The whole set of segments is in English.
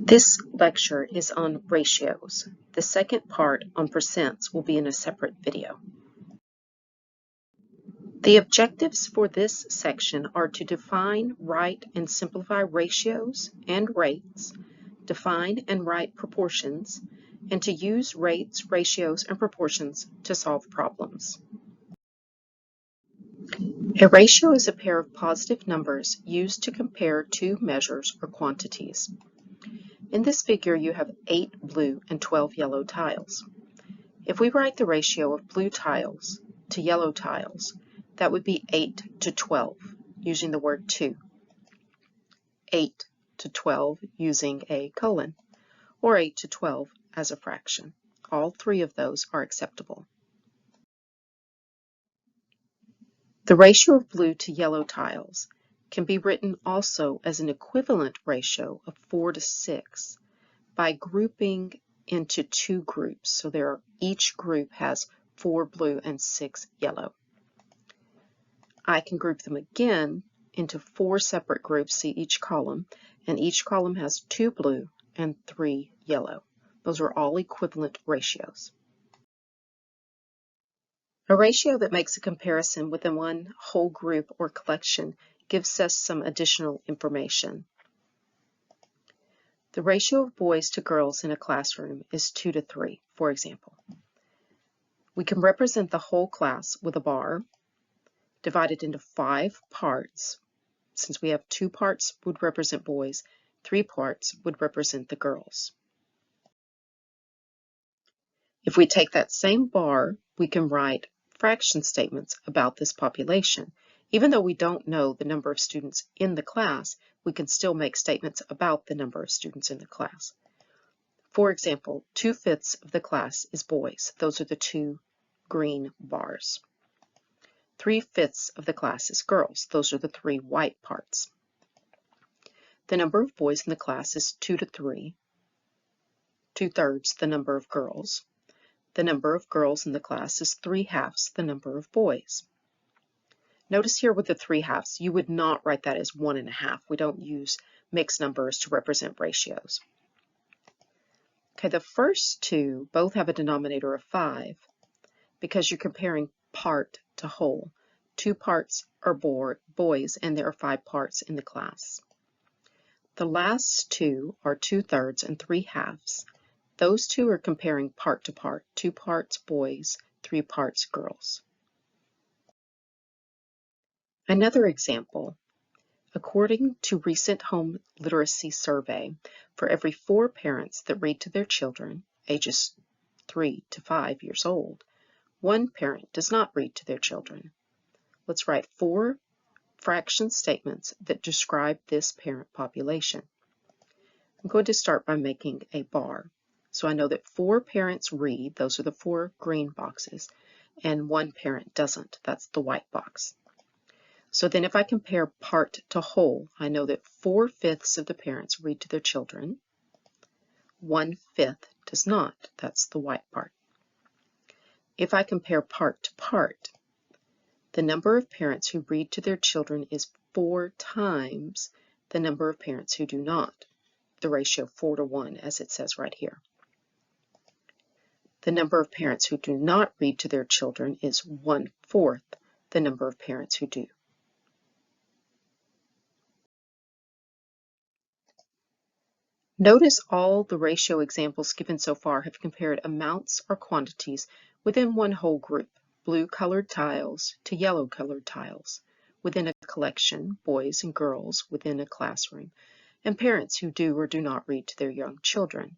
This lecture is on ratios. The second part on percents will be in a separate video. The objectives for this section are to define, write, and simplify ratios and rates, define and write proportions, and to use rates, ratios, and proportions to solve problems. A ratio is a pair of positive numbers used to compare two measures or quantities. In this figure, you have 8 blue and 12 yellow tiles. If we write the ratio of blue tiles to yellow tiles, that would be 8 to 12, using the word to. 8 to 12 using a colon, or 8 to 12 as a fraction. All three of those are acceptable. The ratio of blue to yellow tiles can be written also as an equivalent ratio of 4 to 6 by grouping into two groups. So each group has 4 blue and 6 yellow. I can group them again into 4 separate groups, see each column, and each column has 2 blue and 3 yellow. Those are all equivalent ratios. A ratio that makes a comparison within one whole group or collection gives us some additional information. The ratio of boys to girls in a classroom is 2 to 3, for example. We can represent the whole class with a bar, divided into 5 parts. Since we have 2 parts would represent boys, 3 parts would represent the girls. If we take that same bar, we can write fraction statements about this population. Even though we don't know the number of students in the class, we can still make statements about the number of students in the class. For example, 2/5 of the class is boys. Those are the 2 green bars. 3/5 of the class is girls. Those are the 3 white parts. The number of boys in the class is 2 to 3. 2/3 the number of girls. The number of girls in the class is 3/2 the number of boys. Notice here with the 3/2, you would not write that as 1.5. We don't use mixed numbers to represent ratios. Okay, the first two both have a denominator of 5 because you're comparing part to whole. 2 parts are boys and there are 5 parts in the class. The last two are 2/3 and 3/2. Those two are comparing part to part, 2 parts boys, 3 parts girls. Another example, according to recent home literacy survey, for every 4 parents that read to their children, ages 3 to 5 years old, 1 parent does not read to their children. Let's write 4 fraction statements that describe this parent population. I'm going to start by making a bar. So I know that 4 parents read, those are the 4 green boxes, and 1 parent doesn't, that's the white box. So then if I compare part to whole, I know that 4/5 of the parents read to their children, 1/5 does not, that's the white part. If I compare part to part, the number of parents who read to their children is 4 times the number of parents who do not, the ratio 4 to 1 as it says right here. The number of parents who do not read to their children is 1/4 the number of parents who do. Notice all the ratio examples given so far have compared amounts or quantities within one whole group, blue-colored tiles to yellow-colored tiles, within a collection, boys and girls within a classroom, and parents who do or do not read to their young children.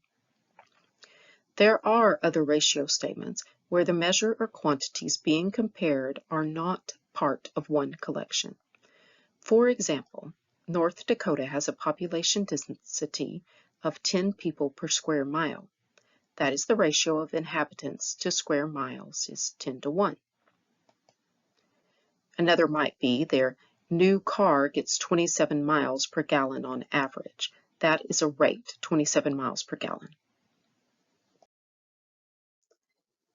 There are other ratio statements where the measure or quantities being compared are not part of one collection. For example, North Dakota has a population density of 10 people per square mile. That is the ratio of inhabitants to square miles is 10 to 1. Another might be their new car gets 27 miles per gallon on average. That is a rate, 27 miles per gallon.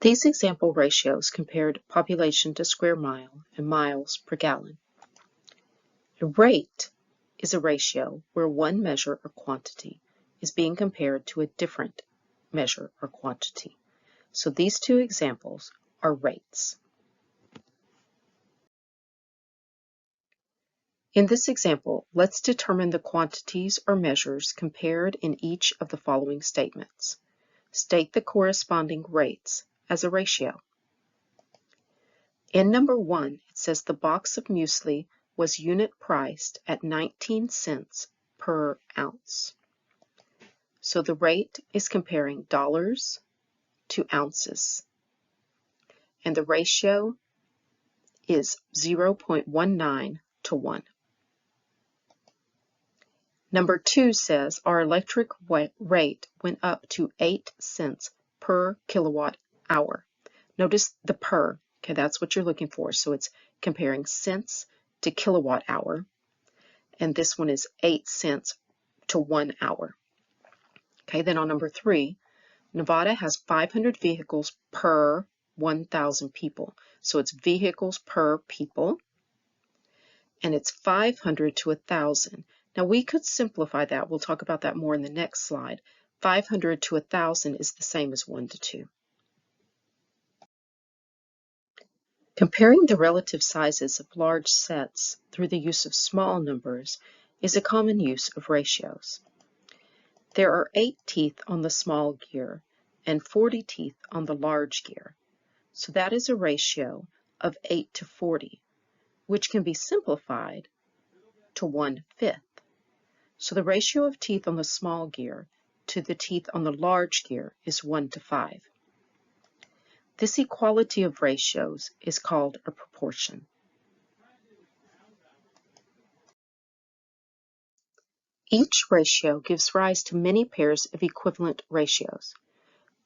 These example ratios compared population to square mile and miles per gallon. A rate is a ratio where one measure or quantity is being compared to a different measure or quantity. So these two examples are rates. In this example, let's determine the quantities or measures compared in each of the following statements. State the corresponding rates as a ratio. In number 1, it says the box of muesli was unit priced at 19 cents per ounce. So the rate is comparing dollars to ounces. And the ratio is 0.19 to 1. Number 2 says our electric rate went up to 8 cents per kilowatt hour. Notice the per, okay, that's what you're looking for. So it's comparing cents to kilowatt hour. And this one is 8 cents to 1 hour. Okay, then on number 3, Nevada has 500 vehicles per 1,000 people. So it's vehicles per people. And it's 500 to 1,000. Now we could simplify that. We'll talk about that more in the next slide. 500 to 1,000 is the same as 1 to 2. Comparing the relative sizes of large sets through the use of small numbers is a common use of ratios. There are 8 teeth on the small gear and 40 teeth on the large gear. So that is a ratio of 8 to 40, which can be simplified to 1/5. So the ratio of teeth on the small gear to the teeth on the large gear is 1 to 5. This equality of ratios is called a proportion. Each ratio gives rise to many pairs of equivalent ratios.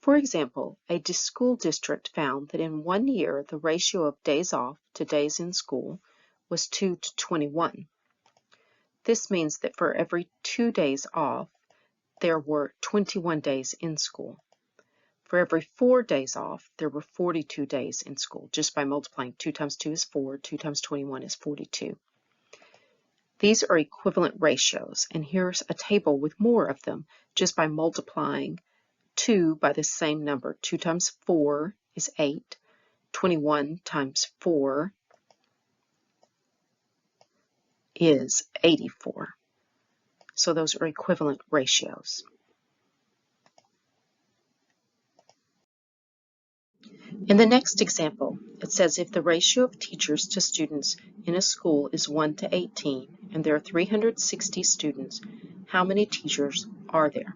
For example, a school district found that in 1 year the ratio of days off to days in school was 2 to 21. This means that for every 2 days off, there were 21 days in school. For every 4 days off, there were 42 days in school, just by multiplying. 2 times 2 is 4, 2 times 21 is 42. These are equivalent ratios, and here's a table with more of them, just by multiplying 2 by the same number. 2 times 4 is 8. 21 times 4 is 84. So those are equivalent ratios. In the next example, it says if the ratio of teachers to students in a school is 1 to 18 and there are 360 students, how many teachers are there?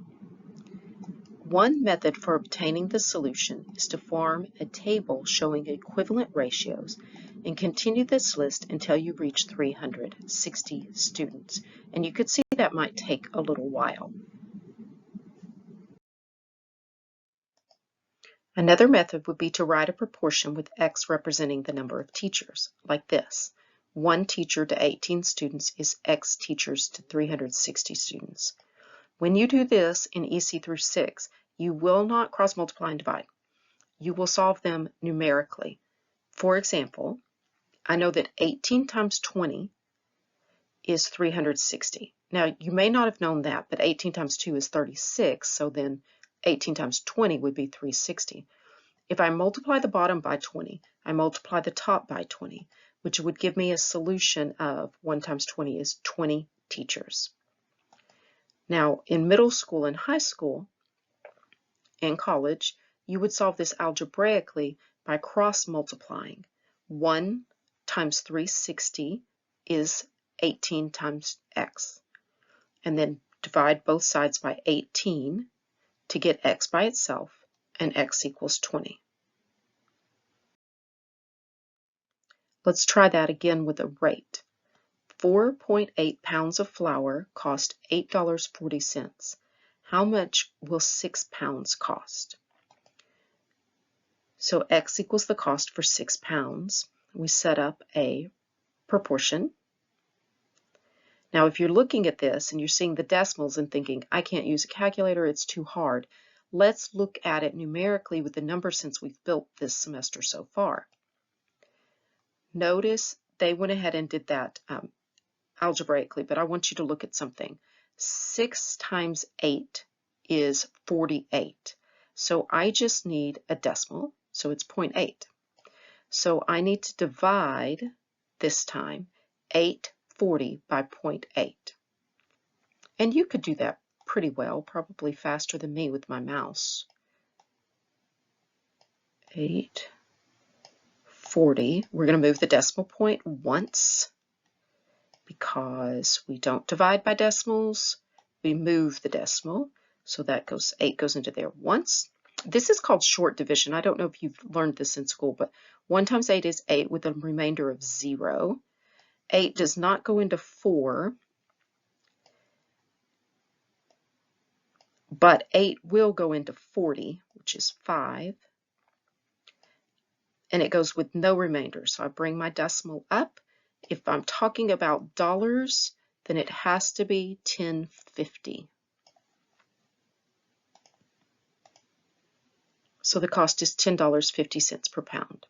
One method for obtaining the solution is to form a table showing equivalent ratios and continue this list until you reach 360 students. And you could see that might take a little while. Another method would be to write a proportion with X representing the number of teachers, like this. 1 teacher to 18 students is X teachers to 360 students. When you do this in EC through 6, you will not cross multiply and divide. You will solve them numerically. For example, I know that 18 times 20 is 360. Now, you may not have known that, but 18 times 2 is 36, so then 18 times 20 would be 360. If I multiply the bottom by 20, I multiply the top by 20, which would give me a solution of 1 times 20 is 20 teachers. Now, in middle school and high school and college, you would solve this algebraically by cross-multiplying. 1 times 360 is 18 times x. And then divide both sides by 18 to get x by itself, and x equals 20. Let's try that again with a rate. 4.8 pounds of flour cost $8.40. How much will 6 pounds cost? So x equals the cost for 6 pounds. We set up a proportion. Now, if you're looking at this and you're seeing the decimals and thinking, I can't use a calculator, it's too hard, let's look at it numerically with the numbers since we've built this semester so far. Notice they went ahead and did that algebraically, but I want you to look at something. 6 times 8 is 48. So I just need a decimal, so it's 0.8. So I need to divide, this time, 840 by 0.8. And you could do that pretty well, probably faster than me with my mouse. 840. We're going to move the decimal point once because we don't divide by decimals. We move the decimal. So that goes, 8 goes into there once. This is called short division. I don't know if you've learned this in school, but 1 times 8 is 8 with a remainder of 0. 8 does not go into 4, but 8 will go into 40, which is 5. And it goes with no remainder. So I bring my decimal up. If I'm talking about dollars, then it has to be 1050. So the cost is $10.50 per pound.